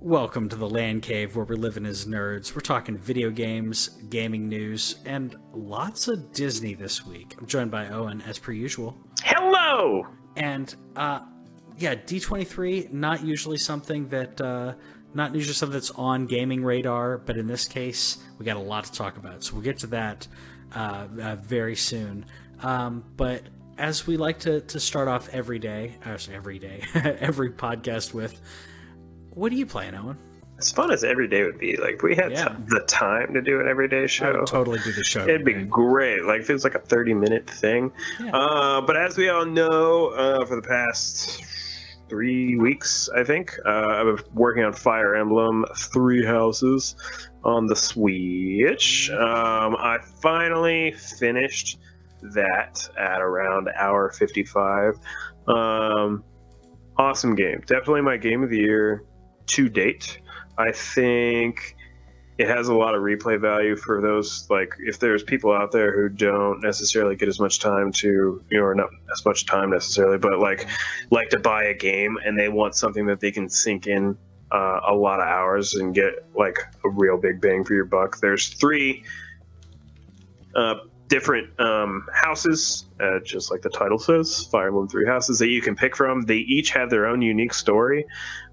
Welcome to the TheLanCave, where we're living as nerds. We're talking video games, gaming news, and lots of Disney this week. I'm joined by Owen, as per usual. Hello! And, D23, not usually something that's on gaming radar, but in this case, we got a lot to talk about. So we'll get to that very soon. But as we like to start off every every podcast with, what are you playing, Owen? As fun as every day would be, like, if we had the time to do an everyday show, I would totally do the show. It'd be great. Like, if it was like a 30-minute thing. Yeah. But as we all know, for the past 3 weeks, I think, I've been working on Fire Emblem Three Houses on the Switch. I finally finished that at around hour 55. Awesome game. Definitely my game of the year to date. I think it has a lot of replay value for those, like, if there's people out there who don't necessarily get as much time to, or not as much time necessarily, but like to buy a game and they want something that they can sink in a lot of hours and get like a real big bang for your buck. There's three different houses, just like the title says, Fire Emblem Three Houses, that you can pick from. They each have their own unique story,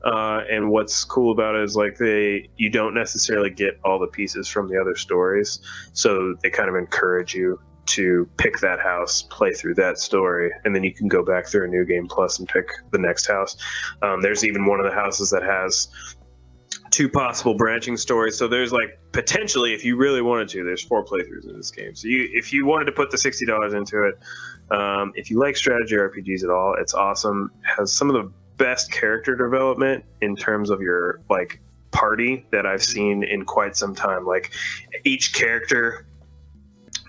and what's cool about it is like you don't necessarily get all the pieces from the other stories, so they kind of encourage you to pick that house, play through that story, and then you can go back through a new game plus and pick the next house. There's even one of the houses that has two possible branching stories, so there's like potentially, if you really wanted to, there's 4 playthroughs in this game. So if you wanted to put the $60 into it, if you like strategy RPGs at all, it's awesome. It has some of the best character development in terms of your like party that I've seen in quite some time. Like, each character,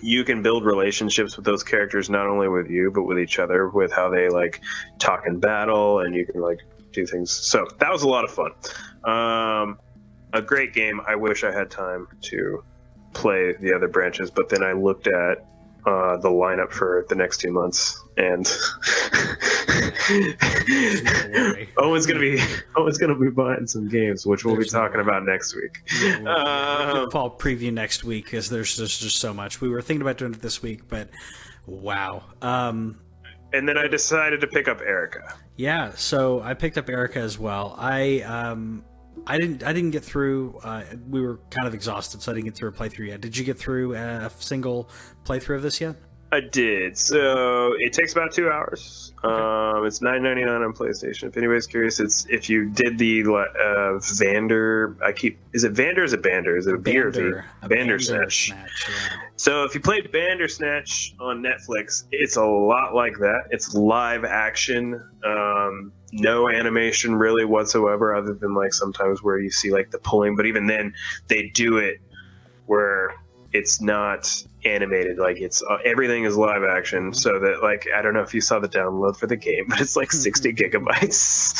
you can build relationships with those characters, not only with you but with each other, with how they like talk in battle, and you can like do things. So that was a lot of fun. A great game. I wish I had time to play the other branches, but then I looked at the lineup for the next 2 months, and Owen's gonna be buying some games, which we'll be talking about next week. We'll fall preview next week, because there's just so much. We were thinking about doing it this week, but wow. And then I decided to pick up Erica. Yeah, so I picked up Erica as well. I didn't get through. We were kind of exhausted, so I didn't get through a playthrough yet. Did you get through a single playthrough of this yet? I did. So it takes about 2 hours. Okay. It's $9.99 on PlayStation. If anybody's curious, it's if you did the Vander. Is it Vander? Or is it Bander? Is it a B or V? Bandersnatch. Yeah. So if you played Bandersnatch on Netflix, it's a lot like that. It's live action. No animation really whatsoever, other than like sometimes where you see like the pulling. But even then, they do it where it's not animated. Like, it's everything is live action, so that, like, I don't know if you saw the download for the game, but it's like 60 gigabytes.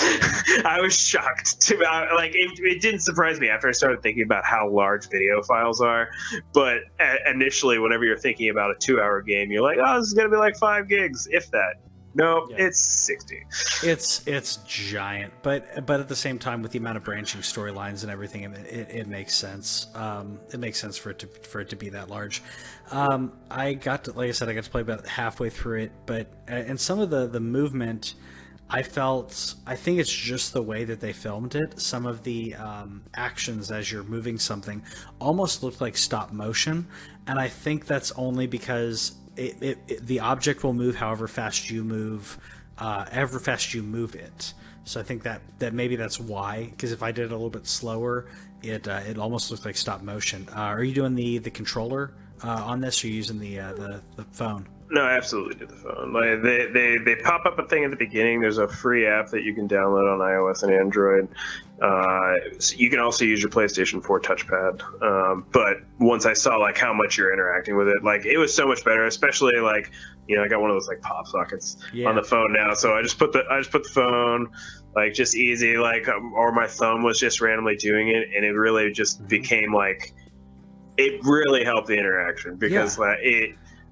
I was shocked to like it didn't surprise me after I started thinking about how large video files are, but initially, whenever you're thinking about a 2-hour game, you're like, oh, this is gonna be like 5 gigs, if that. No, yeah. It's 60. It's giant, but at the same time, with the amount of branching storylines and everything, it makes sense. It makes sense for it to be that large. I got to play about halfway through it, but and some of the movement, I think it's just the way that they filmed it. Some of the actions as you're moving something almost looked like stop motion, and I think that's only because the object will move however fast you move, it. So I think that maybe that's why. Because if I did it a little bit slower, it almost looked like stop motion. Are you doing the controller on this, or are you using the phone? No, I absolutely do the phone. Like, they pop up a thing at the beginning. There's a free app that you can download on iOS and Android. So you can also use your PlayStation 4 touchpad. But once I saw like how much you're interacting with it, like, it was so much better. Especially like, I got one of those like pop sockets on the phone now. So I just put the phone, like, just easy, like, or my thumb was just randomly doing it, and it really just became like, it really helped the interaction, because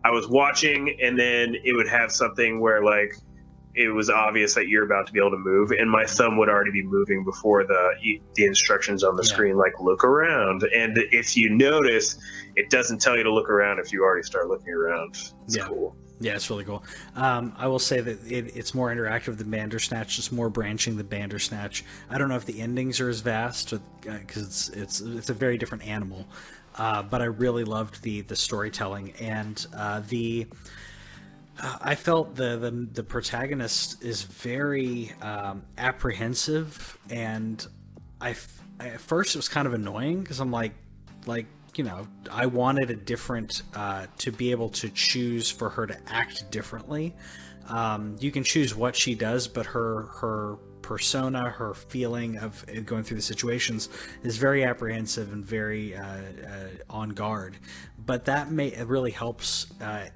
I was watching, and then it would have something where, like, it was obvious that you're about to be able to move, and my thumb would already be moving before the instructions on the screen, like look around. And if you notice, it doesn't tell you to look around if you already start looking around. It's cool. Yeah, it's really cool. I will say that it's more interactive than Bandersnatch. It's more branching than Bandersnatch. I don't know if the endings are as vast because it's a very different animal. But I really loved the storytelling and I felt the protagonist is very apprehensive, and at first it was kind of annoying because I'm like I wanted a different to be able to choose for her to act differently. You can choose what she does, but her persona, her feeling of going through the situations is very apprehensive and very on guard. But that really helps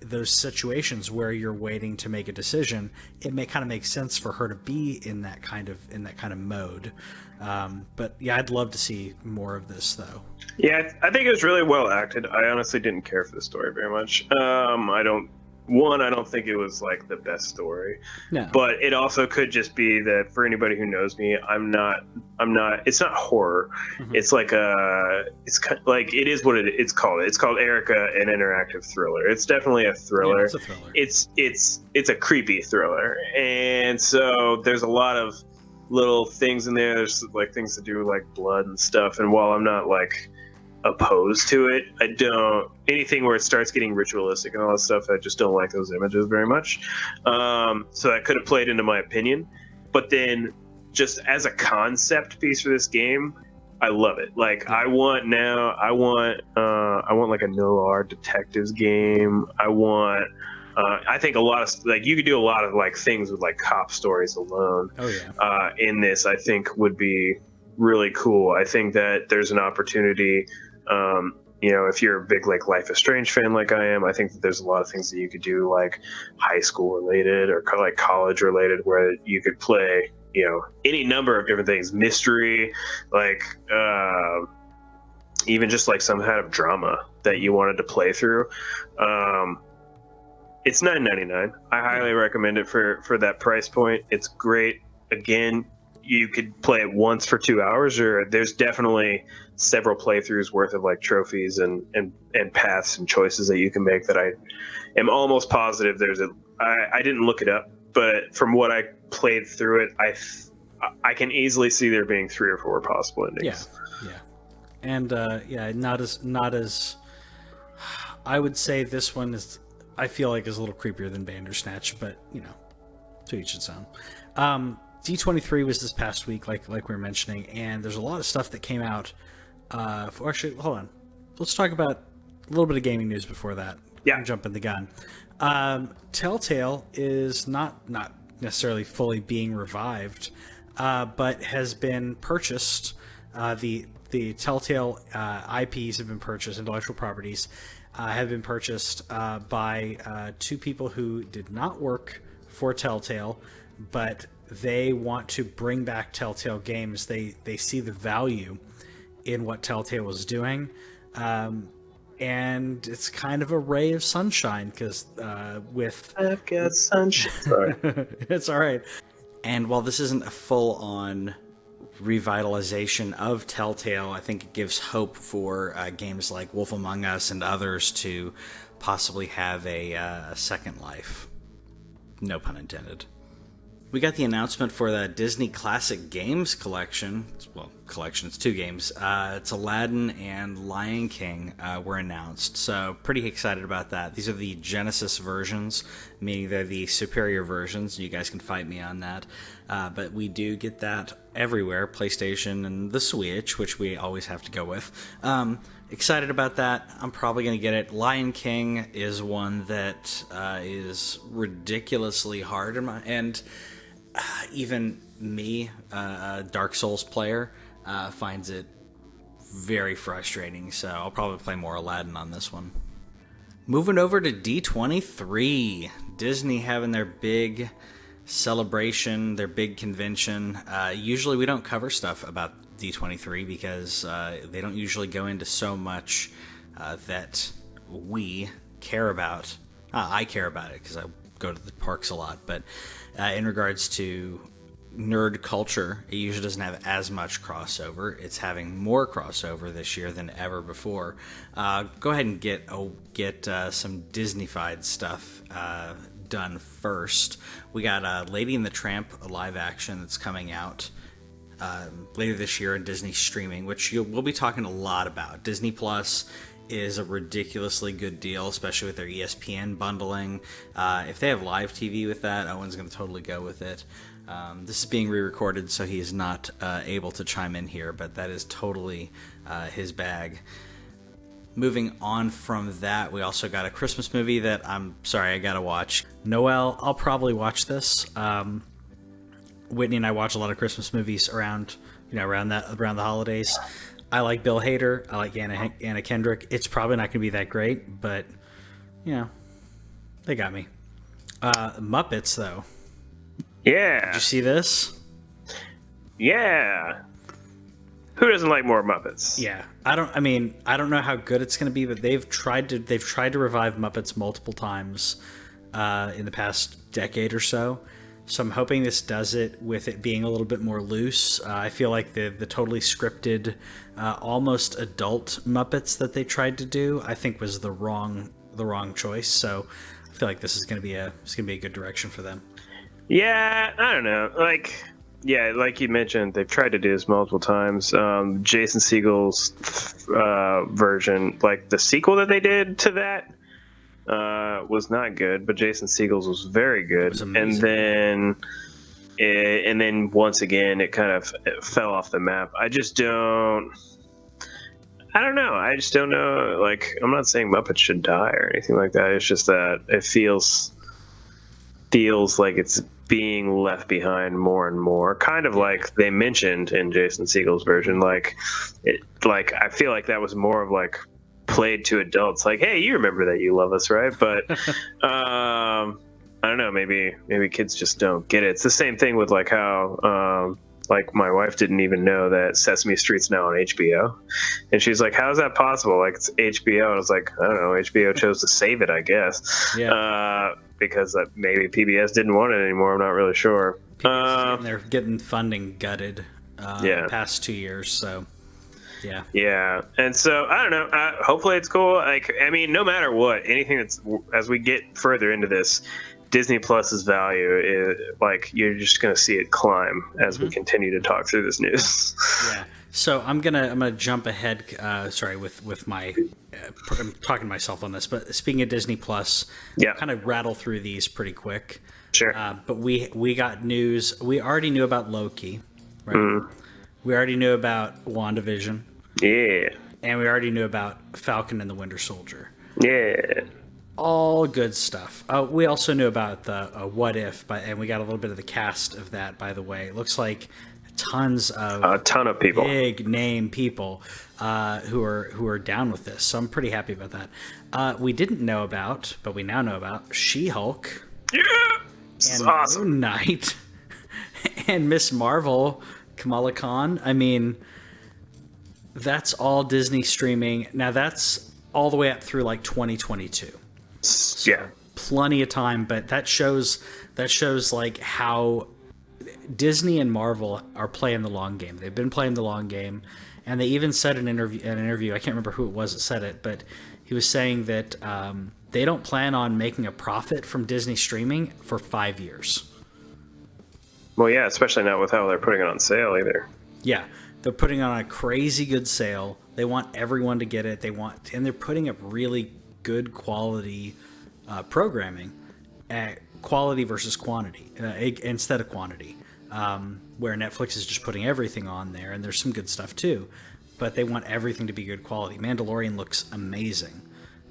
those situations where you're waiting to make a decision. It kind of makes sense for her to be in that kind of mode. But yeah, I'd love to see more of this though. Yeah, I think it was really well acted. I honestly didn't care for the story very much. I don't think it was like the best story. No. But it also could just be that for anybody who knows me, I'm not it's not horror. Mm-hmm. It's like it's kind of like, it is what it's called. It's called Erica, an interactive thriller. It's definitely a thriller. Yeah, it's a thriller. It's a creepy thriller. And so there's a lot of little things in there. There's like things to do with like blood and stuff. And while I'm not like opposed to it, I don't anything where it starts getting ritualistic and all that stuff, I just don't like those images very much. So that could have played into my opinion, but then just as a concept piece for this game, I love it. Like I want like a noir detectives game. I think a lot of like you could do a lot of like things with like cop stories alone. Oh yeah. In this, I think would be really cool. I think that there's an opportunity. If you're a big like Life is Strange fan like I am, I think that there's a lot of things that you could do like high school related or like college related, where you could play any number of different things, mystery, like even just like some kind of drama that you wanted to play through. It's $9.99. I highly recommend it for that price point. It's great. Again, you could play it once for 2 hours, or there's definitely several playthroughs worth of like trophies and paths and choices that you can make that I am almost positive I didn't look it up, but from what I played through it, I can easily see there being 3 or 4 possible endings. Yeah. And not as I would say this one is, I feel like, is a little creepier than Bandersnatch, but to each its own. D23 was this past week, like we were mentioning, and there's a lot of stuff that came out. Actually, hold on. Let's talk about a little bit of gaming news before that. Yeah. I'm jumping the gun. Telltale is not necessarily fully being revived, but has been purchased. The Telltale IPs have been purchased, intellectual properties have been purchased by 2 people who did not work for Telltale, but they want to bring back Telltale games. They see the value in what Telltale was doing, and it's kind of a ray of sunshine because I've got sunshine. Sorry. It's all right. And while this isn't a full-on revitalization of Telltale, I think it gives hope for games like Wolf Among Us and others to possibly have a second life. No pun intended. We got the announcement for the Disney Classic Games collection. It's 2 games. It's Aladdin and Lion King were announced, so pretty excited about that. These are the Genesis versions, meaning they're the superior versions. You guys can fight me on that. But we do get that everywhere, PlayStation and the Switch, which we always have to go with. Excited about that. I'm probably going to get it. Lion King is one that is ridiculously hard and even me, a Dark Souls player, finds it very frustrating, so I'll probably play more Aladdin on this one. Moving over to D23. Disney having their big celebration, their big convention. Usually we don't cover stuff about D23 because they don't usually go into so much that we care about. I care about it because I go to the parks a lot. But in regards to nerd culture, it usually doesn't have as much crossover. It's having more crossover this year than ever before. Go ahead and get some Disney-fied stuff done first. We got Lady and the Tramp, a live action that's coming out later this year in Disney streaming, which we'll be talking a lot about. Disney Plus is a ridiculously good deal, especially with their ESPN bundling. If they have live TV with that, Owen's going to totally go with it. This is being re-recorded, so he is not able to chime in here, but that is totally his bag. Moving on from that, we also got a Christmas movie that I'm sorry I gotta watch. Noel, I'll probably watch this. Whitney and I watch a lot of Christmas movies around the holidays. I like Bill Hader. I like Anna Kendrick. It's probably not gonna be that great, but they got me. Muppets though. Yeah. Did you see this? Yeah. Who doesn't like more Muppets? Yeah. I don't know how good it's going to be, but they've tried to revive Muppets multiple times in the past decade or so. So I'm hoping this does it with it being a little bit more loose. I feel like the totally scripted, almost adult Muppets that they tried to do, I think was the wrong choice. So I feel like this is going to be a good direction for them. Yeah, I don't know. Like you mentioned, they've tried to do this multiple times. Jason Segel's version, like the sequel that they did to that, was not good, but Jason Segel's was very good. And then once again, it kind of fell off the map. I don't know. I just don't know. Like, I'm not saying Muppets should die or anything like that. It's just that it feels like it's being left behind more and more, kind of like they mentioned in Jason Segel's version. Like I feel like that was more of like played to adults, like, hey, you remember that you love us, right? But I don't know, maybe kids just don't get it. It's the same thing with like how like my wife didn't even know that Sesame Street's now on HBO, and she's like, how is that possible? Like, it's HBO. And I was like, I don't know, HBO chose to save it, I guess. Because maybe PBS didn't want it anymore. I'm not really sure. They're getting funding gutted the past 2 years, so yeah. And so I don't know. Hopefully it's cool. Like, I mean, no matter what, anything that's, as we get further into this, Disney Plus's value is like, you're just going to see it climb as we continue to talk through this news. Yeah. So I'm gonna jump ahead. With my I'm talking to myself on this, but speaking of Disney Plus, kind of rattle through these pretty quick. Sure. But we got news. We already knew about Loki, right? We already knew about WandaVision. Yeah. And we already knew about Falcon and the Winter Soldier. Yeah. All good stuff. We also knew about the What If, and we got a little bit of the cast of that, by the way. It looks like a ton of people, big name people who are down with this. So I'm pretty happy about that. We didn't know about, but we now know about She-Hulk. Yeah, and awesome. Moon Knight and Miss Marvel, Kamala Khan. I mean, that's all Disney streaming. Now that's all the way up through like 2022. So yeah, plenty of time, but that shows like how Disney and Marvel are playing the long game. They've been playing the long game, and they even said in an interview, I can't remember who it was that said it, but he was saying that they don't plan on making a profit from Disney streaming for 5 years. Well, yeah, especially not with how they're putting it on sale either. Yeah, they're putting on a crazy good sale. They want everyone to get it. And they're putting up really good quality programming at quality versus quantity instead of quantity. Where Netflix is just putting everything on there, and there's some good stuff too, but they want everything to be good quality. Mandalorian looks amazing,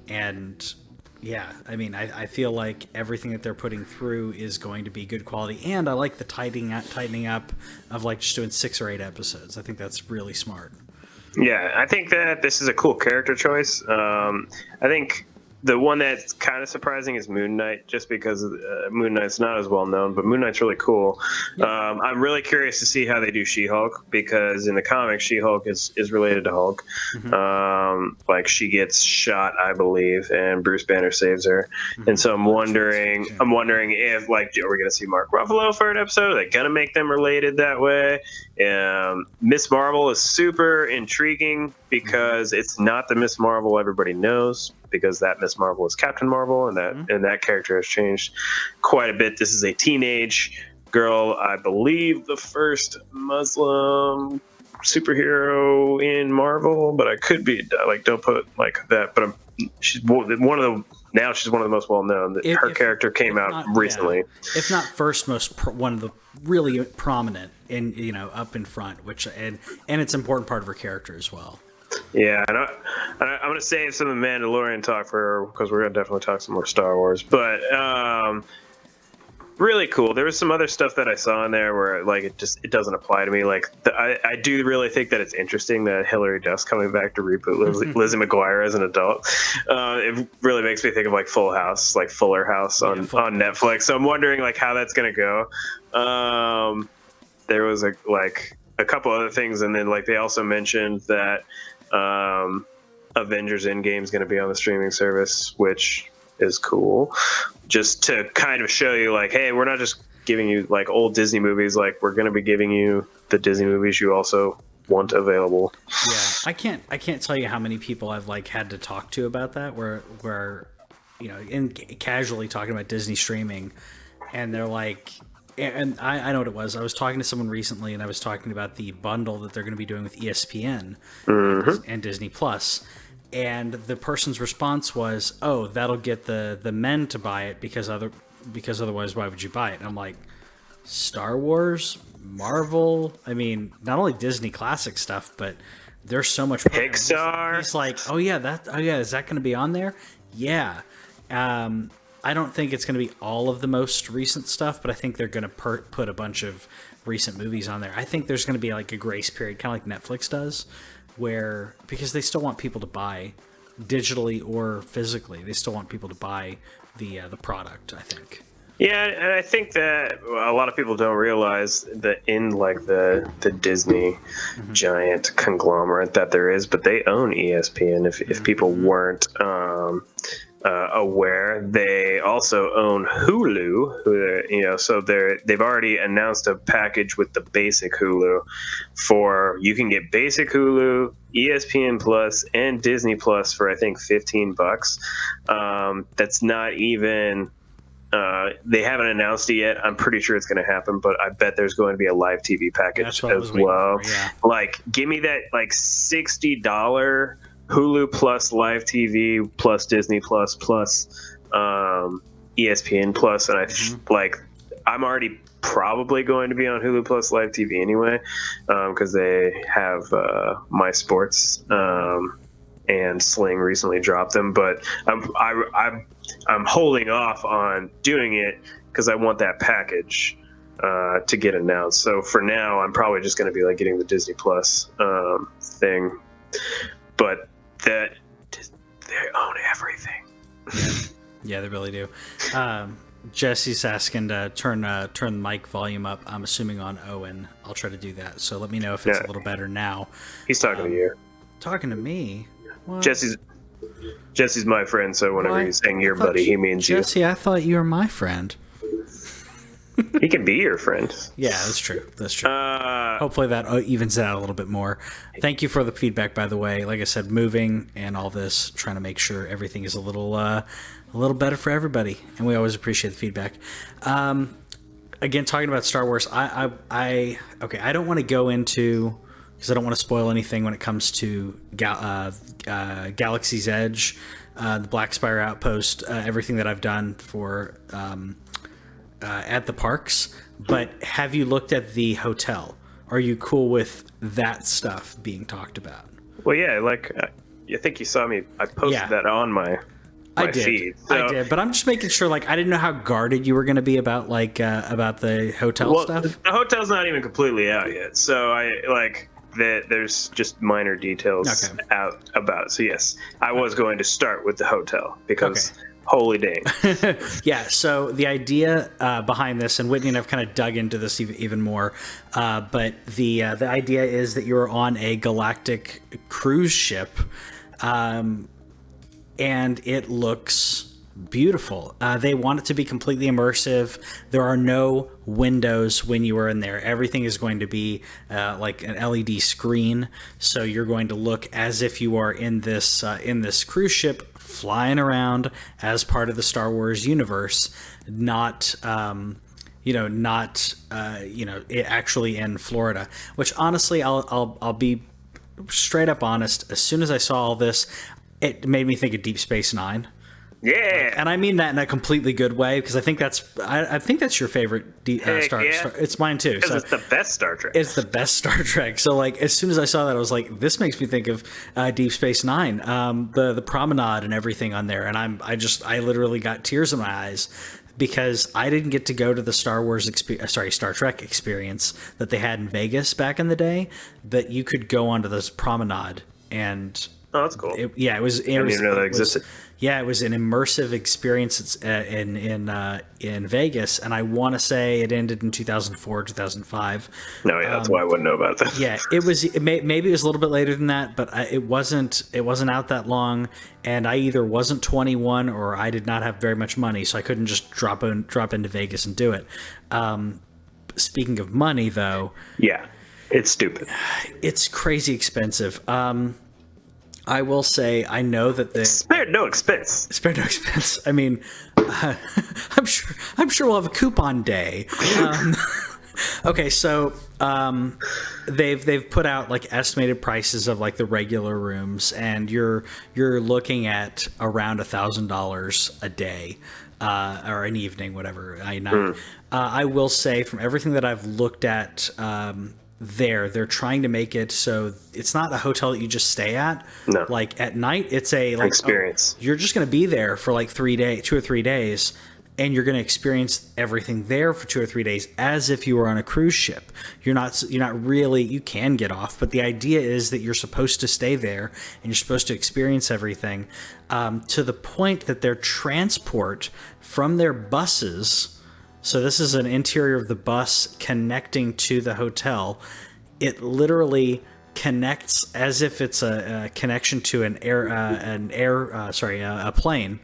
and yeah, I mean, I feel like everything that they're putting through is going to be good quality, and I like the tightening up of like just doing 6 or 8 episodes. I think that's really smart. Yeah, I think that this is a cool character choice. I think The one that's kind of surprising is Moon Knight, just because Moon Knight's not as well known, but Moon Knight's really cool. Yeah. I'm really curious to see how they do She-Hulk, because in the comics, She-Hulk is related to Hulk. Mm-hmm. Like, she gets shot, I believe, and Bruce Banner saves her. Mm-hmm. And so I'm wondering if, like, are we going to see Mark Ruffalo for an episode? Are they going to make them related that way? Miss Marvel is super intriguing because it's not the Miss Marvel everybody knows, because that Miss Marvel is Captain Marvel, and that character has changed quite a bit. This is a teenage girl, I believe the first Muslim superhero in Marvel, but I could be like, don't put it like that. But she's one of the most well known. Her character came out recently. Yeah. If not first, one of the really prominent in up in front, and it's an important part of her character as well. Yeah, and I'm going to save some of the Mandalorian talk for her, because we're going to definitely talk some more Star Wars. But really cool. There was some other stuff that I saw in there where, like, it doesn't apply to me. Like, I do really think that it's interesting that Hilary Duff's coming back to reboot Lizzie McGuire as an adult. It really makes me think of, like, Full House, like Fuller House on Netflix. So I'm wondering, like, how that's going to go. There was a couple other things, and then, like, they also mentioned that Avengers Endgame is going to be on the streaming service, which is cool, just to kind of show you, like, hey, we're not just giving you, like, old Disney movies, like, we're going to be giving you the Disney movies you also want available. Yeah, I can't tell you how many people I've, like, had to talk to about that, where in casually talking about Disney streaming, and they're like, and I know what it was. I was talking to someone recently, and I was talking about the bundle that they're going to be doing with ESPN and Disney Plus. And the person's response was, "Oh, that'll get the men to buy it because otherwise, why would you buy it?" And I'm like, Star Wars, Marvel. I mean, not only Disney classic stuff, but there's so much Pixar. He's like, "Oh yeah, is that going to be on there?" Yeah. I don't think it's going to be all of the most recent stuff, but I think they're going to put a bunch of recent movies on there. I think there's going to be like a grace period, kind of like Netflix does, because they still want people to buy digitally or physically. They still want people to buy the product, I think. Yeah, and I think that a lot of people don't realize that in, like, the Disney giant conglomerate that there is, but they own ESPN. If people weren't aware, they also own Hulu. So they've already announced a package with the basic Hulu, you can get basic Hulu, ESPN Plus, and Disney Plus for, I think, $15. That's not even. They haven't announced it yet. I'm pretty sure it's going to happen, but I bet there's going to be a live TV package as well. For, yeah. Like, give me that, like, $60 Hulu plus live TV plus Disney plus ESPN plus, and I'm already probably going to be on Hulu plus live TV anyway, because they have My Sports, and Sling recently dropped them, but I'm holding off on doing it because I want that package to get announced. So for now, I'm probably just going to be, like, getting the Disney Plus thing, but that they own everything. Yeah, they really do. Jesse's asking to turn the mic volume up. I'm assuming on Owen. I'll try to do that. So let me know if it's a little better now. He's talking to you. Talking to me? What? Jesse's my friend, so whenever he's saying your buddy, he means Jesse, you. I thought you were my friend. He can be your friend. Yeah, that's true. Hopefully that evens it out a little bit more. Thank you for the feedback, by the way. Like I said, moving and all this, trying to make sure everything is a little better for everybody, and we always appreciate the feedback. Again, talking about Star Wars, I don't want to go into, because I don't want to spoil anything when it comes to Galaxy's Edge, the Black Spire Outpost, everything that I've done for at the parks. But have you looked at the hotel? Are you cool with that stuff being talked about? Well, yeah, like I think you saw me. I posted that on my feed. So. I did, but I'm just making sure. Like, I didn't know how guarded you were going to be about the hotel stuff. The hotel's not even completely out yet, so there's just minor details out about it. So yes, I was going to start with the hotel because holy dang. Yeah, so the idea behind this, and Whitney and I've kind of dug into this even more, but the idea is that you're on a galactic cruise ship, and it looks beautiful. They want it to be completely immersive. There are no windows when you are in there. Everything is going to be like an LED screen, so you're going to look as if you are in this cruise ship flying around as part of the Star Wars universe, not actually in Florida. Which honestly, I'll be straight up honest. As soon as I saw all this, it made me think of Deep Space Nine. Yeah, and I mean that in a completely good way, because I think that's your favorite Star. It's mine too. So it's the best Star Trek. It's the best Star Trek. So like as soon as I saw that, I was like, this makes me think of Deep Space Nine, the promenade and everything on there, and I literally got tears in my eyes because I didn't get to go to the Star Trek experience that they had in Vegas back in the day. That you could go onto this promenade and. Oh, that's cool. It was. I didn't even know that existed. Yeah, it was an immersive experience in Vegas, and I want to say it ended in 2004, 2005. No, yeah, that's why I wouldn't know about that. Yeah, maybe it was a little bit later than that, but it wasn't out that long, and I either wasn't 21 or I did not have very much money, so I couldn't just drop into Vegas and do it. Speaking of money, though, yeah, it's stupid. It's crazy expensive. I will say, I know that they spared no expense. Spared no expense. I mean, I'm sure we'll have a coupon day. Okay, so they've put out like estimated prices of like the regular rooms, and you're looking at around $1,000 a day, or an evening, whatever. I will say, from everything that I've looked at. They're trying to make it so it's not a hotel that you just stay at. No. Like at night, it's a like experience. You're just going to be there for like 2 or 3 days, and you're going to experience everything there for 2 or 3 days as if you were on a cruise ship. You're not really. You can get off, but the idea is that you're supposed to stay there and you're supposed to experience everything, to the point that their transport from their buses. So this is an interior of the bus connecting to the hotel. It literally connects as if it's a connection to a plane,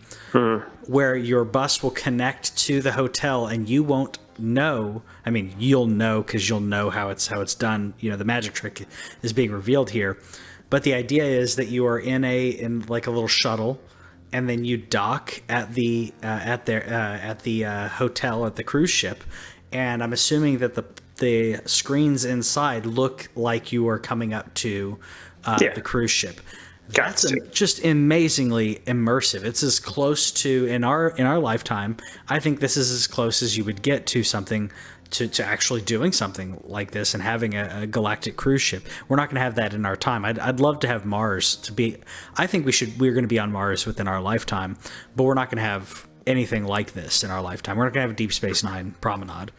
where your bus will connect to the hotel, and you won't know. I mean, you'll know because you'll know how it's done. You know, the magic trick is being revealed here, but the idea is that you are in like a little shuttle. And then you dock at the hotel at the cruise ship, and I'm assuming that the screens inside look like you are coming up to the cruise ship. That's just amazingly immersive. It's as close to in our lifetime. I think this is as close as you would get to something. To actually doing something like this and having a galactic cruise ship. We're not going to have that in our time. I'd love to have Mars to be. I think we're going to be on Mars within our lifetime, but we're not going to have anything like this in our lifetime. We're not going to have a Deep Space Nine promenade.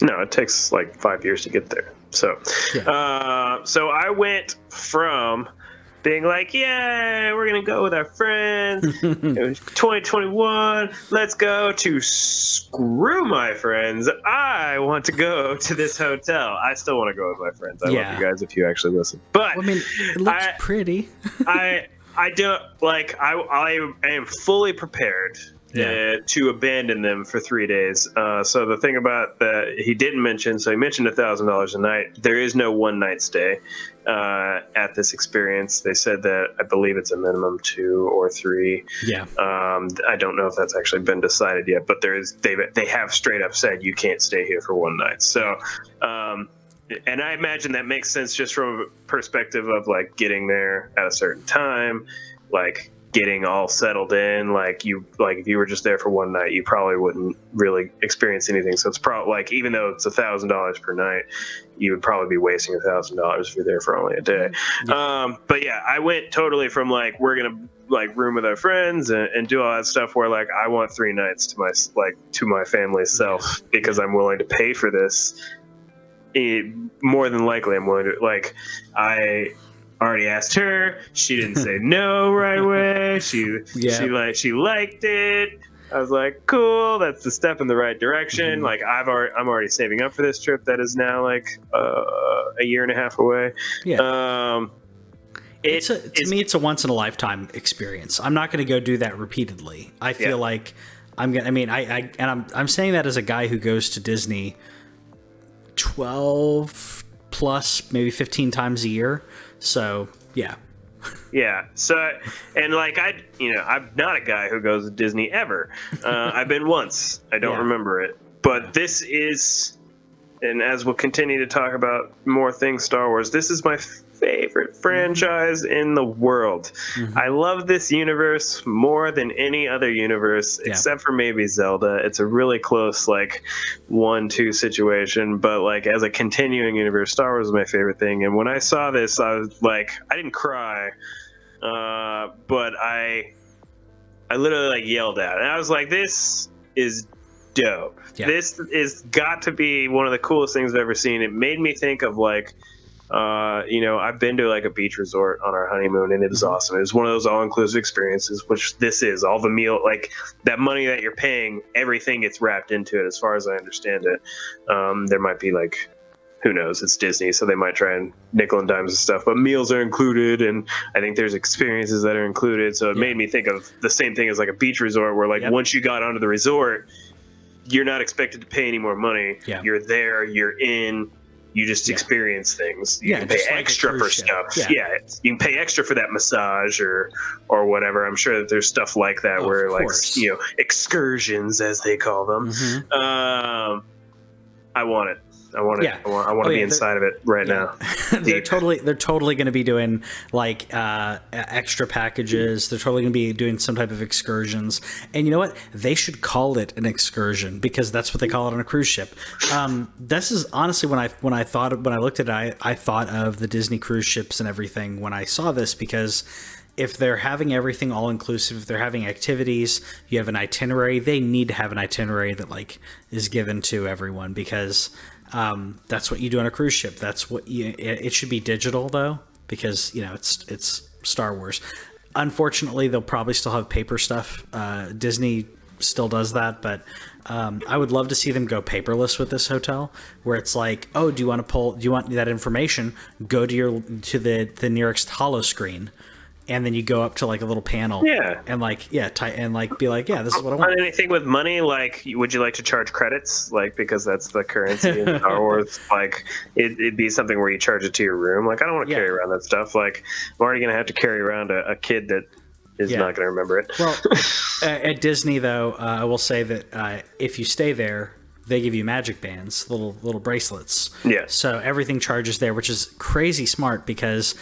No, it takes like 5 years to get there. So, so I went from being like, yeah, we're going to go with our friends. It was 2021. Let's go to screw my friends. I want to go to this hotel. I still want to go with my friends. I love you guys if you actually listen. But I mean, it looks pretty. I don't like, I am fully prepared to abandon them for 3 days. So the thing about that he didn't mention, so he mentioned $1,000 a night. There is no one night stay at this experience. They said that I believe it's a minimum 2 or 3. Yeah. I don't know if that's actually been decided yet, but they have straight up said you can't stay here for one night. So, and I imagine that makes sense just from a perspective of like getting there at a certain time, like getting all settled in. Like if you were just there for one night, you probably wouldn't really experience anything. So it's probably like, even though it's $1,000 per night, you would probably be wasting $1,000 if you're there for only a day. But yeah, I went totally from like, we're gonna like room with our friends and do all that stuff, where like I want 3 nights to my family's self because I'm willing to pay for this more than likely I'm willing to. Like, I already asked her. She didn't say no right away. She liked it. I was like, cool. That's the step in the right direction. Like, I'm already saving up for this trip that is now like a year and a half away. Yeah. To me, it's a once in a lifetime experience. I'm not going to go do that repeatedly. I feel like I'm gonna. I mean, I'm saying that as a guy who goes to Disney 12 plus, maybe 15 times a year. So yeah. Yeah. So, and like I'm not a guy who goes to Disney ever. I've been once. I don't remember it. But this is, and as we'll continue to talk about more things Star Wars, this is my favorite franchise in the world. I love this universe more than any other universe, except for maybe Zelda. It's a really close, like, 1-2 situation, but like as a continuing universe, Star Wars is my favorite thing. And when I saw this, I was like, I didn't cry, but I literally like yelled out, and I was like, this is dope. This is got to be one of the coolest things I've ever seen. It made me think of like, I've been to like a beach resort on our honeymoon, and it was awesome. It was one of those all-inclusive experiences, which this is. All the meal, like that money that you're paying, everything gets wrapped into it, as far as I understand it. There might be like, who knows? It's Disney, so they might try and nickel and dimes and stuff, but meals are included, and I think there's experiences that are included. So it made me think of the same thing as like a beach resort, where like once you got onto the resort, you're not expected to pay any more money. You're there, you're in. You just experience things. You can pay extra for stuff. You can pay extra for that massage or whatever. I'm sure that there's stuff like that where like excursions, as they call them. I want it. I want it. I want to be inside of it right now. They're totally going to be doing like extra packages. They're totally going to be doing some type of excursions. And you know what? They should call it an excursion, because that's what they call it on a cruise ship. This is honestly when I looked at it, I thought of the Disney cruise ships and everything when I saw this, because if they're having everything all inclusive, if they're having activities, you have an itinerary, they need to have an itinerary that like is given to everyone, because that's what you do on a cruise ship. That's what it should be digital though, because it's Star Wars. Unfortunately, they'll probably still have paper stuff. Disney still does that, but I would love to see them go paperless with this hotel, where it's like, oh, do you want that information? Go to the nearest holo screen, and then you go up to like a little panel, and like and like be like, this is what I want. Anything with money, like, would you like to charge credits, like, because that's the currency in Star Wars? Like, it'd be something where you charge it to your room. Like, I don't want to carry around that stuff. Like, I'm already gonna have to carry around a kid that is not gonna remember it. Well, at Disney though, I will say that if you stay there, they give you magic bands, little bracelets. So everything charges there, which is crazy smart, because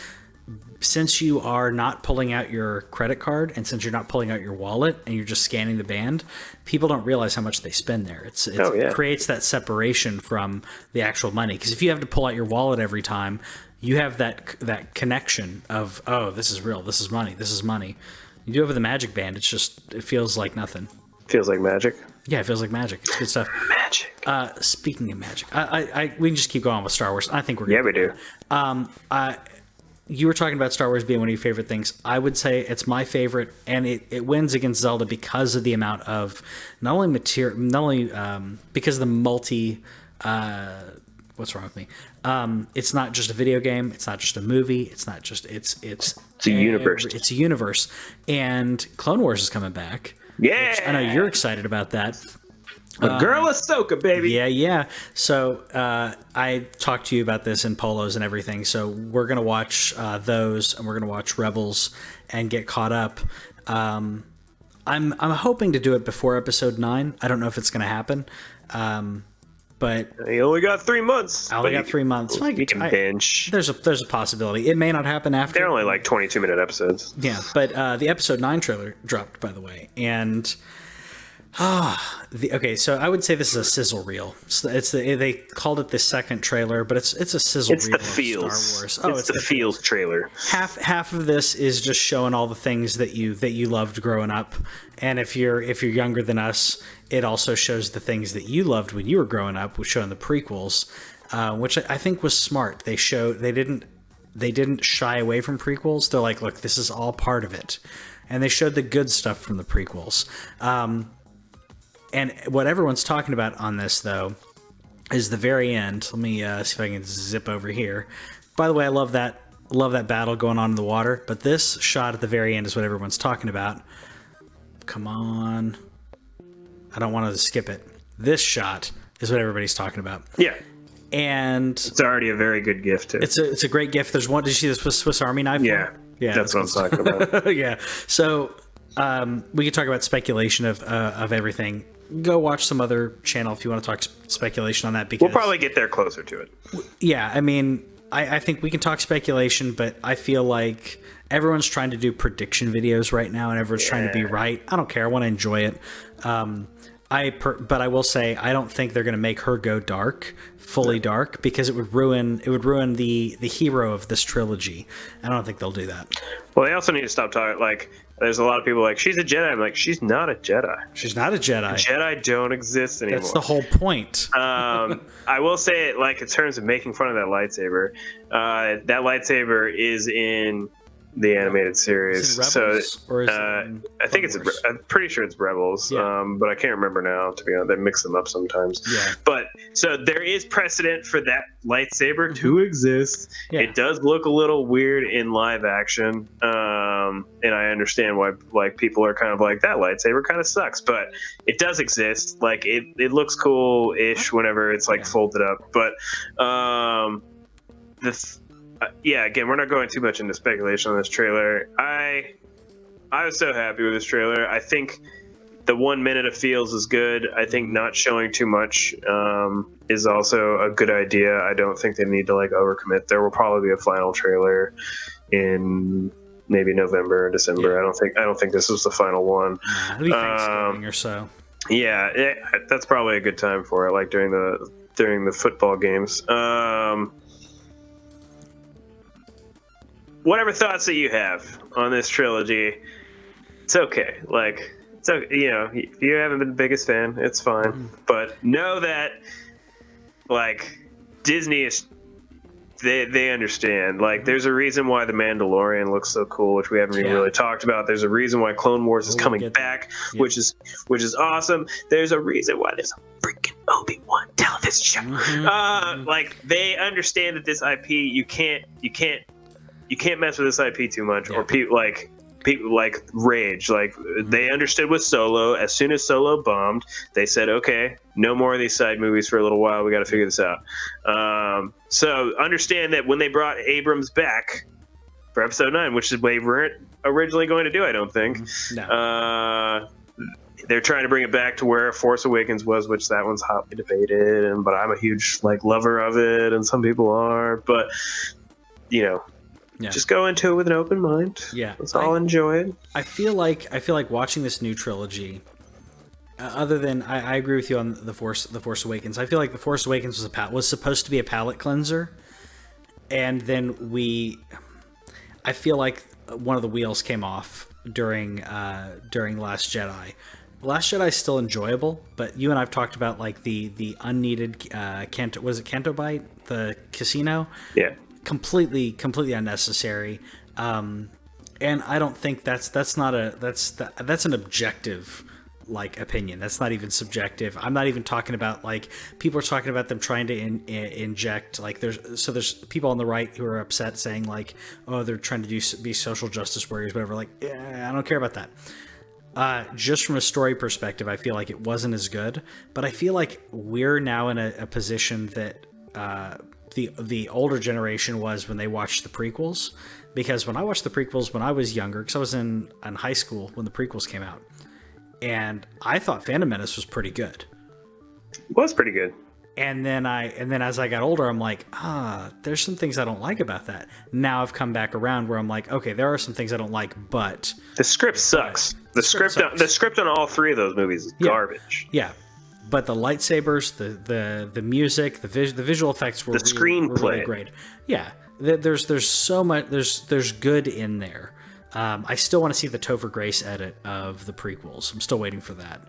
since you are not pulling out your credit card, and since you're not pulling out your wallet and you're just scanning the band, people don't realize how much they spend there. It creates that separation from the actual money. Because if you have to pull out your wallet every time, you have that connection of, oh, this is real, this is money. You do it with a magic band, it feels like nothing. Feels like magic. Yeah, it feels like magic. It's good stuff. Magic. Speaking of magic, we can just keep going with Star Wars. I think we're good. Yeah, we do. You were talking about Star Wars being one of your favorite things. I would say it's my favorite, and it wins against Zelda because of the amount of not only because of the multi. What's wrong with me? It's not just a video game. It's not just a movie. It's not just it's a universe. It's a universe, and Clone Wars is coming back. Yeah, I know you're excited about that. A girl Ahsoka, baby. Yeah. So I talked to you about this in polos and everything. So we're gonna watch those, and we're gonna watch Rebels and get caught up. I'm hoping to do it before Episode 9. I don't know if it's gonna happen, but you only got 3 months. I only got 3 months. You can binge. There's a possibility. It may not happen after. They're only like 22-minute episodes. Yeah, but the Episode 9 trailer dropped, by the way, and. So I would say this is a sizzle reel. They called it the second trailer, but it's a sizzle reel. It's the feels. Star Wars. It's the feels trailer. Half of this is just showing all the things that you loved growing up, and if you're younger than us, it also shows the things that you loved when you were growing up, showing the prequels. which I think was smart. They didn't shy away from prequels. They're like, look, this is all part of it, and they showed the good stuff from the prequels. And what everyone's talking about on this, though, is the very end. Let me see if I can zip over here. By the way, I love that battle going on in the water, but this shot at the very end is what everyone's talking about. Come on. I don't want to skip it. This shot is what everybody's talking about. Yeah. And it's already a very good gift, too. It's a great gift. There's one. Did you see the Swiss Army knife? Yeah. Yeah, that's what I'm talking about. Yeah. So we could talk about speculation of everything. Go watch some other channel if you want to talk speculation on that. Because we'll probably get there closer to it. Yeah, I mean, I think we can talk speculation, but I feel like everyone's trying to do prediction videos right now, and everyone's trying to be right. I don't care. I want to enjoy it. But I will say I don't think they're going to make her go fully dark, because it would ruin the hero of this trilogy. I don't think they'll do that. Well, they also need to stop talking. Like, there's a lot of people like, she's a Jedi. I'm like, she's not a Jedi. She's not a Jedi. Jedi don't exist anymore. That's the whole point. I will say it, like, in terms of making fun of that lightsaber. That lightsaber is in the animated series. Is it Rebels, or is it I think I'm pretty sure it's Rebels. Yeah. But I can't remember now, to be honest. They mix them up sometimes. Yeah. But so there is precedent for that lightsaber to exist. Yeah. It does look a little weird in live action. And I understand why, like, people are kind of like, that lightsaber kind of sucks, but it does exist. Like, it looks cool-ish whenever it's like folded up. But yeah, again, we're not going too much into speculation on this trailer. I was so happy with this trailer. I think the 1 minute of feels is good. I think not showing too much is also a good idea. I don't think they need to, like, overcommit. There will probably be a final trailer in maybe November or December. Yeah. I don't think this is the final one. It'll be Thanksgiving or so. Yeah, that's probably a good time for it, like during the football games. Whatever thoughts that you have on this trilogy, it's okay. Like, it's okay. You know, if you haven't been the biggest fan, it's fine. But know that, like, Disney is, they understand. Like, there's a reason why The Mandalorian looks so cool, which we haven't even really talked about. There's a reason why Clone Wars is coming back, which is awesome. There's a reason why there's a freaking Obi-Wan television show. Like, they understand that this IP, you can't mess with this IP too much, or people like rage. Like, they understood with Solo. As soon as Solo bombed, they said, okay, no more of these side movies for a little while. We got to figure this out. So understand that when they brought Abrams back for Episode 9, which is what they weren't originally going to do, I don't think. No. They're trying to bring it back to where Force Awakens was, which that one's hotly debated. But I'm a huge, like, lover of it, and some people are. But, you know, just go into it with an open mind. Yeah, let's all enjoy it. I feel like watching this new trilogy. Other than I agree with you on the Force Awakens. I feel like the Force Awakens was supposed to be a palate cleanser, and then I feel like one of the wheels came off during Last Jedi. Last Jedi is still enjoyable, but you and I've talked about, like, the unneeded Canto Bite, the casino. Yeah. Completely unnecessary, and I don't think that's an objective, like, opinion. That's not even subjective. I'm not even talking about, like, people are talking about them trying to inject, like, there's people on the right who are upset saying, like, oh, they're trying to be social justice warriors, whatever. Like, I don't care about that. Just from a story perspective, I feel like it wasn't as good, but I feel like we're now in a position that the older generation was when they watched the prequels. Because when I watched the prequels when I was younger, because I was in high school when the prequels came out, and I thought Phantom Menace was pretty good. It was pretty good. And then as I got older, I'm like, there's some things I don't like about that. Now I've come back around where I'm like, okay, there are some things I don't like, but the script sucks. The script on all three of those movies is garbage. Yeah. But the lightsabers, the music, the visual effects were really great. Yeah, there's so much. There's good in there. I still want to see the Topher Grace edit of the prequels. I'm still waiting for that.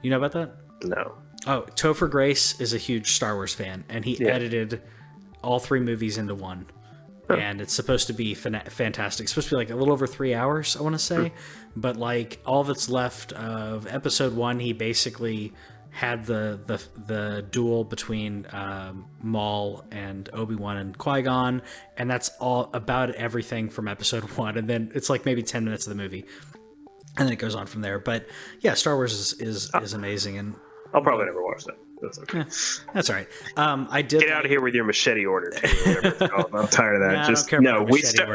You know about that? No. Oh, Topher Grace is a huge Star Wars fan, and he edited all 3 movies into one. Oh. And it's supposed to be fantastic. It's supposed to be like a little over 3 hours, I want to say. But like all that's left of episode 1, he basically had the duel between Maul and Obi-Wan and Qui-Gon, and that's all about everything from episode 1. And then it's like maybe 10 minutes of the movie, and then it goes on from there. But yeah, Star Wars is amazing, and I'll probably never watch that. That's okay. Yeah, that's all right. I did get out of here with your machete order. Too, whatever it's called. I'm tired of that. Nah, just no.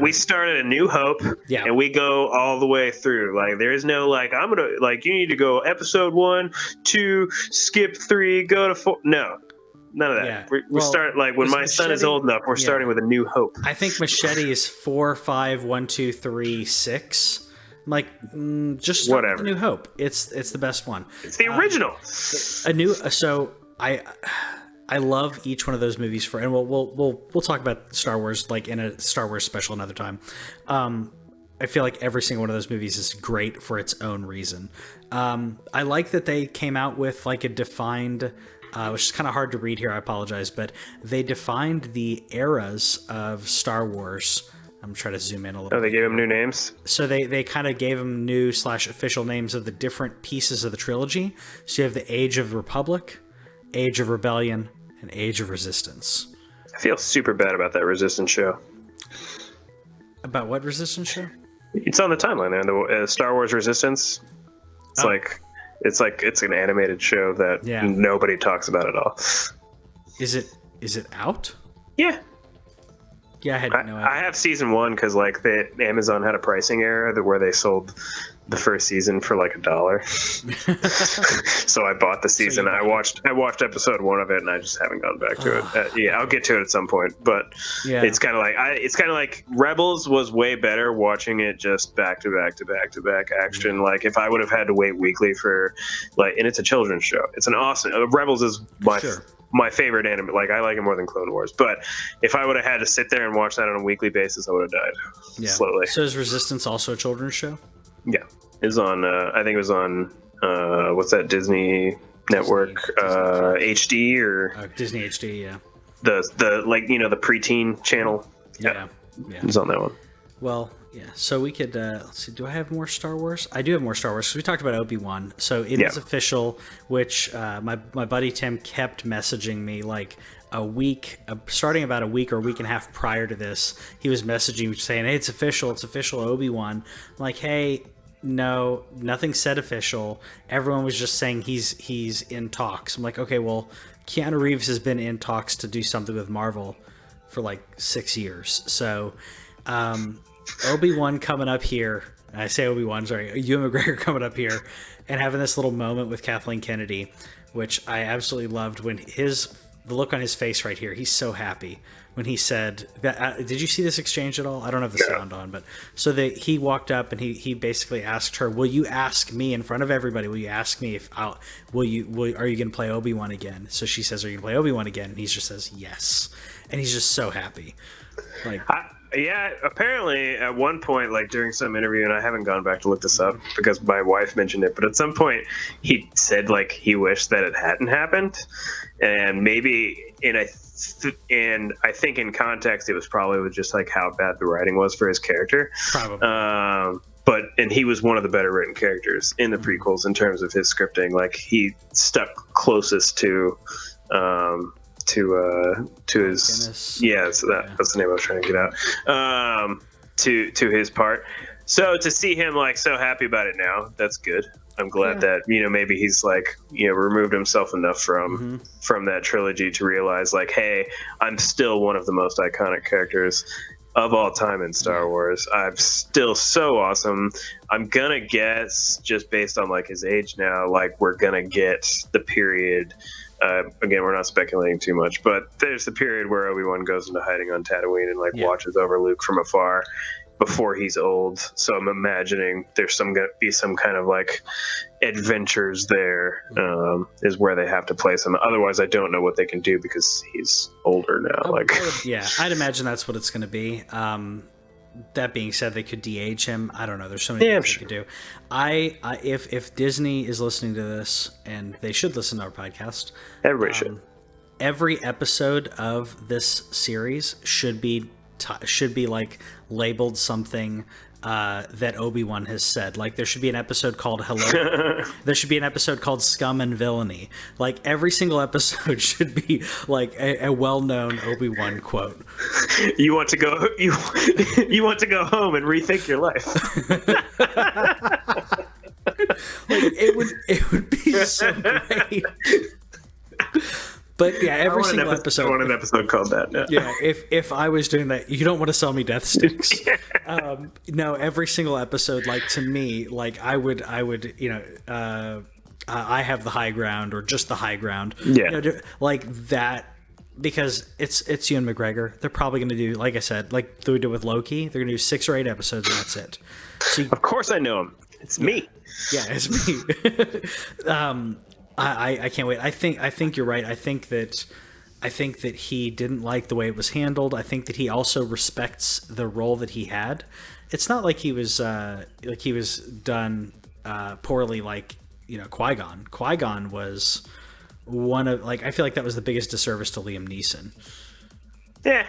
We started a New Hope, and we go all the way through. Like there is no like I'm gonna like you need to go episode 1, 2, skip 3, go to 4. No, none of that. Yeah. We start like when my son is old enough. We're starting with a New Hope. I think machete is 4, 5, 1, 2, 3, 6. Like just start with A New Hope. It's the best one. It's the original. So I love each one of those movies and we'll talk about Star Wars like in a Star Wars special another time. I feel like every single one of those movies is great for its own reason. I like that they came out with like a defined, which is kind of hard to read here. I apologize, but they defined the eras of Star Wars. I'm trying to zoom in a little bit. Oh, they gave them new names? So they kind of gave them new / official names of the different pieces of the trilogy. So you have the Age of Republic, Age of Rebellion, and Age of Resistance. I feel super bad about that Resistance show. About what Resistance show? It's on the timeline there. The Star Wars Resistance. It's it's an animated show that nobody talks about at all. Is it out? Yeah. Yeah, I had no idea. I have season 1 because like Amazon had a pricing error where they sold the first season for like $1. So I bought the season. I watched episode 1 of it, and I just haven't gone back to it. I'll get to it at some point. But it's kind of like Rebels was way better watching it just back to back action. Like if I would have had to wait weekly for and it's a children's show. It's an awesome. Rebels is my favorite anime. Like I like it more than Clone Wars. But if I would have had to sit there and watch that on a weekly basis, I would have died slowly. So is Resistance also a children's show? Yeah, it was on. I think it was on. What's that? Disney Network HD or Disney HD? Yeah. The the preteen channel. Yeah. It was on that one. Well, yeah. So we could let's see. Do I have more Star Wars? I do have more Star Wars because we talked about Obi-Wan. So it is official. Which my buddy Tim kept messaging me like a week, starting about a week or a week and a half prior to this. He was messaging me saying, "Hey, it's official. It's official. Obi-Wan." I'm like, "Hey, no, nothing said official. Everyone was just saying he's in talks." I'm like, "Okay, well, Keanu Reeves has been in talks to do something with Marvel for like 6 years." So. Obi-Wan coming up here, and I say Obi-Wan, sorry, Ewan McGregor coming up here and having this little moment with Kathleen Kennedy, which I absolutely loved when the look on his face right here, he's so happy when he said that. Did you see this exchange at all? I don't have the sound on, but so he walked up and he basically asked her, "Will you ask me in front of everybody? Will you ask me if are you going to play Obi-Wan again?" So she says, "Are you going to play Obi-Wan again?" And he just says, "Yes," and he's just so happy. Like. Yeah, apparently at one point, like during some interview, and I haven't gone back to look this up because my wife mentioned it, but at some point he said like he wished that it hadn't happened, and maybe and I think in context it was probably with just like how bad the writing was for his character. Probably. And he was one of the better written characters in the prequels in terms of his scripting. Like he stuck closest to his that's the name I was trying to get out to his part. So to see him like so happy about it now, that's good. I'm glad that maybe he's like removed himself enough from that trilogy to realize like, hey, I'm still one of the most iconic characters of all time in Star Wars. I'm still so awesome. I'm gonna guess just based on like his age now, like we're gonna get the period. Again, we're not speculating too much, but there's the period where Obi-Wan goes into hiding on Tatooine and watches over Luke from afar before he's old. So I'm imagining there's gonna be some kind of like adventures there is where they have to place him. Otherwise, I don't know what they can do because he's older now. I'd imagine that's what it's going to be. that being said, they could de-age him. I don't know. There's so many things they could do. If Disney is listening to this, and they should listen to our podcast, Everybody should. every episode of this series should be like labeled something that Obi-Wan has said. Like, there should be an episode called Hello. There should be an episode called Scum and Villainy. Like, every single episode should be like a well-known Obi-Wan quote. You want to go you want to go home and rethink your life. Like, it would be so great. But yeah, every single episode. I want an episode called that. Yeah, if I was doing that, you don't want to sell me death sticks. No, every single episode, like, to me, like, I would, I have the high ground, or just the high ground. Yeah, like that, because it's Ewan McGregor. They're probably going to do, like I said, like they did with Loki. They're going to do 6 or 8 episodes, and that's it. So of course I know him. It's me. Yeah, it's me. I can't wait. I think you're right. I think that he didn't like the way it was handled. I think that he also respects the role that he had. It's not like he was done poorly, like, Qui-Gon. Qui-Gon was one of, like, I feel like that was the biggest disservice to Liam Neeson. Yeah,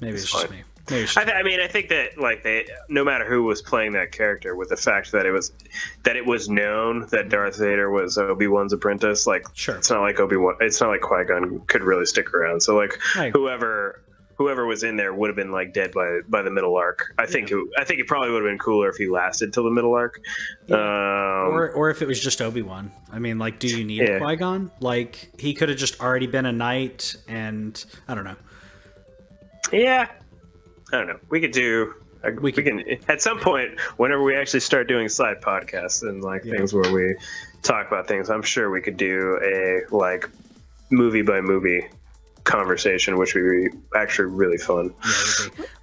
maybe it's fine. just me. I mean, I think that, like, no matter who was playing that character, with the fact that it was known that Darth Vader was Obi-Wan's apprentice, like, sure, it's not like Qui-Gon could really stick around. So, like, whoever was in there would have been, like, dead by the middle arc. I think it probably would have been cooler if he lasted till the middle arc. Yeah. Or if it was just Obi-Wan. I mean, like, do you need Qui-Gon? Like, he could have just already been a knight, and I don't know. Yeah. I don't know. We can at some point, whenever we actually start doing side podcasts and, like, things where we talk about things, I'm sure we could do a, like, movie by movie conversation, which would be actually really fun.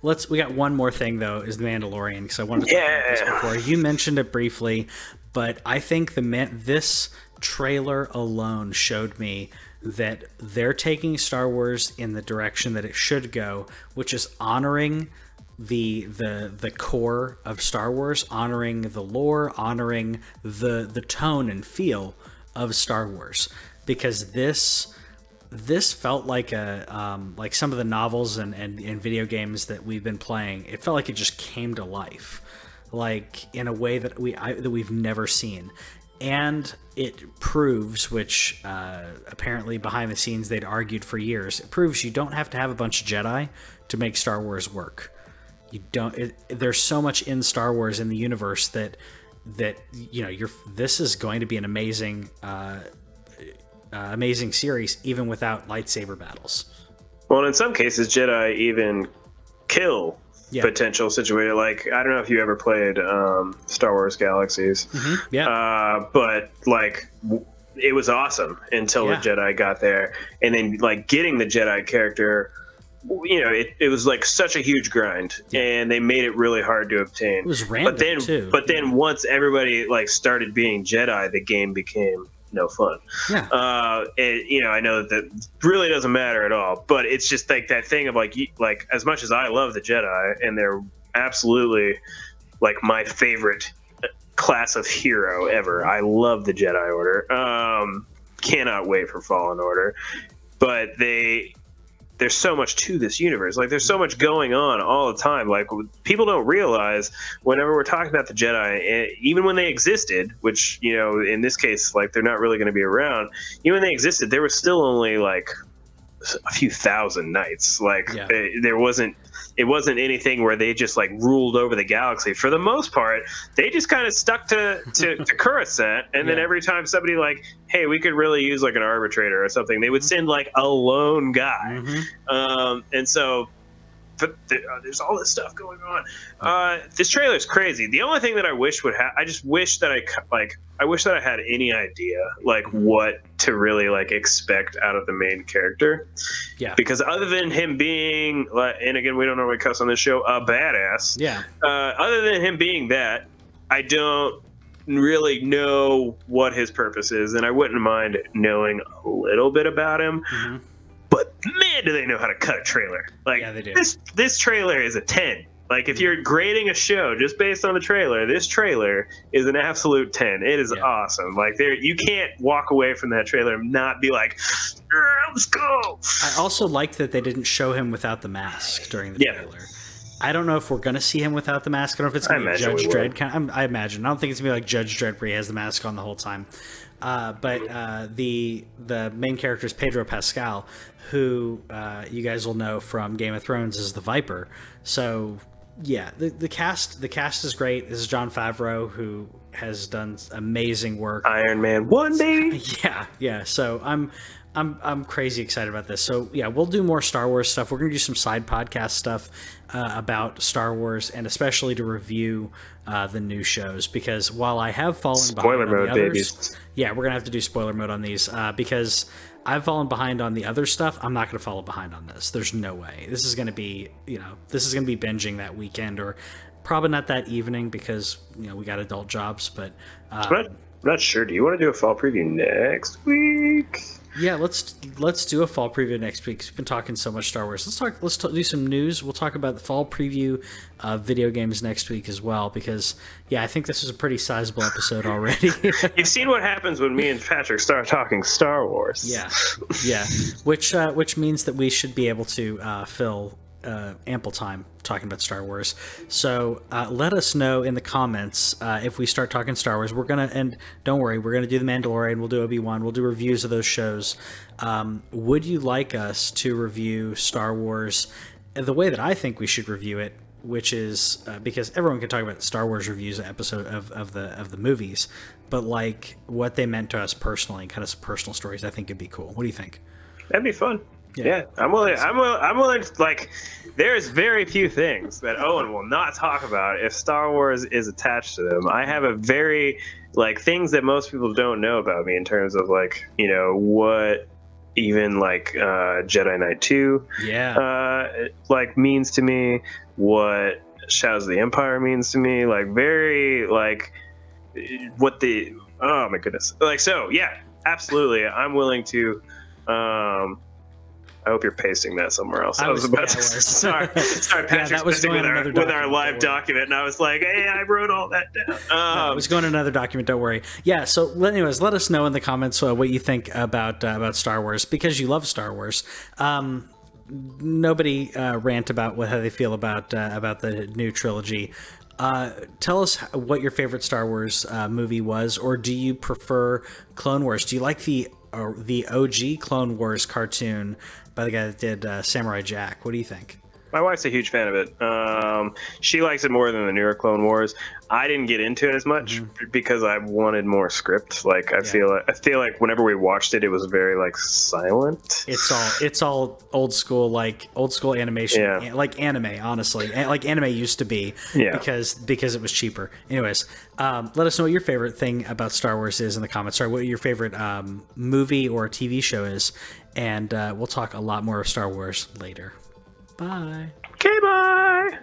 Yeah, we got one more thing, though, is The Mandalorian, because I wanted to talk about this before. You mentioned it briefly, but I think this trailer alone showed me that they're taking Star Wars in the direction that it should go, which is honoring the core of Star Wars, honoring the lore, honoring the tone and feel of Star Wars. Because this felt like like some of the novels and video games that we've been playing. It felt like it just came to life, like, in a way that we've never seen. And it proves, which apparently behind the scenes they'd argued for years, it proves you don't have to have a bunch of Jedi to make Star Wars work. You don't. There's so much in Star Wars, in the universe, that this is going to be an amazing series, even without lightsaber battles. Well, in some cases, Jedi even kill potential situation. Like, I don't know if you ever played Star Wars Galaxies. Mm-hmm. Yeah. But, like, it was awesome until the Jedi got there. And then, like, getting the Jedi character, it was, like, such a huge grind. Yeah. And they made it really hard to obtain. It was random, too. But then once everybody, like, started being Jedi, the game became no fun. Yeah. I know that really doesn't matter at all, but it's just like that thing of, like, as much as I love the Jedi, and they're absolutely, like, my favorite class of hero ever. I love the Jedi Order. Cannot wait for Fallen Order. But there's so much to this universe. Like, there's so much going on all the time. Like, people don't realize, whenever we're talking about the Jedi, even when they existed, which, in this case, like, they're not really going to be around, even when they existed, there was still only, like, a few thousand knights. Like, it wasn't anything where they just, like, ruled over the galaxy. For the most part, they just kind of stuck to Coruscant, and then every time somebody, like, hey, we could really use, like, an arbitrator or something, they would send, like, a lone guy. Mm-hmm. And so there's all this stuff going on. This trailer is crazy. The only thing that I wish I just wish that I wish that I had any idea, like, what to really, like, expect out of the main character. Yeah. Because other than him being, and again, we don't normally cuss on this show, a badass. Yeah. Other than him being that, I don't really know what his purpose is, and I wouldn't mind knowing a little bit about him. Mm-hmm. But man, do they know how to cut a trailer! Like, they do. This trailer is a 10. Like, if you're grading a show just based on the trailer, this trailer is an absolute 10. It is awesome. Like, you can't walk away from that trailer and not be like, let's go. I also liked that they didn't show him without the mask during the trailer. I don't know if we're going to see him without the mask. I don't know if it's going to be Judge Dredd. I imagine. I don't think it's going to be like Judge Dredd where he has the mask on the whole time. But the main character is Pedro Pascal, who you guys will know from Game of Thrones as the Viper. So yeah, the cast is great. This is Jon Favreau, who has done amazing work. Iron Man 1, baby. Yeah. So I'm crazy excited about this. So yeah, we'll do more Star Wars stuff. We're gonna do some side podcast stuff about Star Wars, and especially to review the new shows, because while I have fallen behind on the others, yeah, we're gonna have to do spoiler mode on these because I've fallen behind on the other stuff. I'm not gonna follow behind on this. There's no way. This is gonna be binging that weekend, or probably not that evening because we got adult jobs. But I'm not sure. Do you want to do a fall preview next week? Yeah, let's do a fall preview next week. We've been talking so much Star Wars. Let's do some news. We'll talk about the fall preview video games next week as well, because I think this is a pretty sizable episode already. You've seen what happens when me and Patrick start talking Star Wars. Yeah. Which means that we should be able to fill ample time talking about Star Wars. So let us know in the comments if we start talking Star Wars. And don't worry, we're gonna do The Mandalorian, we'll do Obi-Wan, we'll do reviews of those shows. Would you like us to review Star Wars the way that I think we should review it, which is because everyone can talk about Star Wars reviews episode of the movies, but like what they meant to us personally, kind of some personal stories, I think it'd be cool. What do you think? That'd be fun. Yeah, I'm willing to, like, there's very few things that Owen will not talk about if Star Wars is attached to them. I have a very, like, things that most people don't know about me in terms of, like, what even, like, Jedi Knight 2 like, means to me, what Shadows of the Empire means to me, like, very, like, oh my goodness. Like, so, yeah, absolutely, I'm willing to, I hope you're pasting that somewhere else. I was about to sorry, Patrick's busy with our live document, and I was like, hey, I wrote all that down. I was going to another document, don't worry. Yeah, so anyways, let us know in the comments what you think about Star Wars, because you love Star Wars. Nobody rant about how they feel about the new trilogy. Tell us what your favorite Star Wars movie was, or do you prefer Clone Wars? Do you like the OG Clone Wars cartoon by the guy that did Samurai Jack? What do you think? My wife's a huge fan of it. She likes it more than the newer Clone Wars. I didn't get into it as much because I wanted more script. Like I feel like whenever we watched it, it was very like silent. It's all old school animation, like anime. Honestly, like anime used to be. Because it was cheaper. Anyways, let us know what your favorite thing about Star Wars is in the comments. Sorry, what your favorite movie or TV show is, and we'll talk a lot more of Star Wars later. Bye. Okay, bye.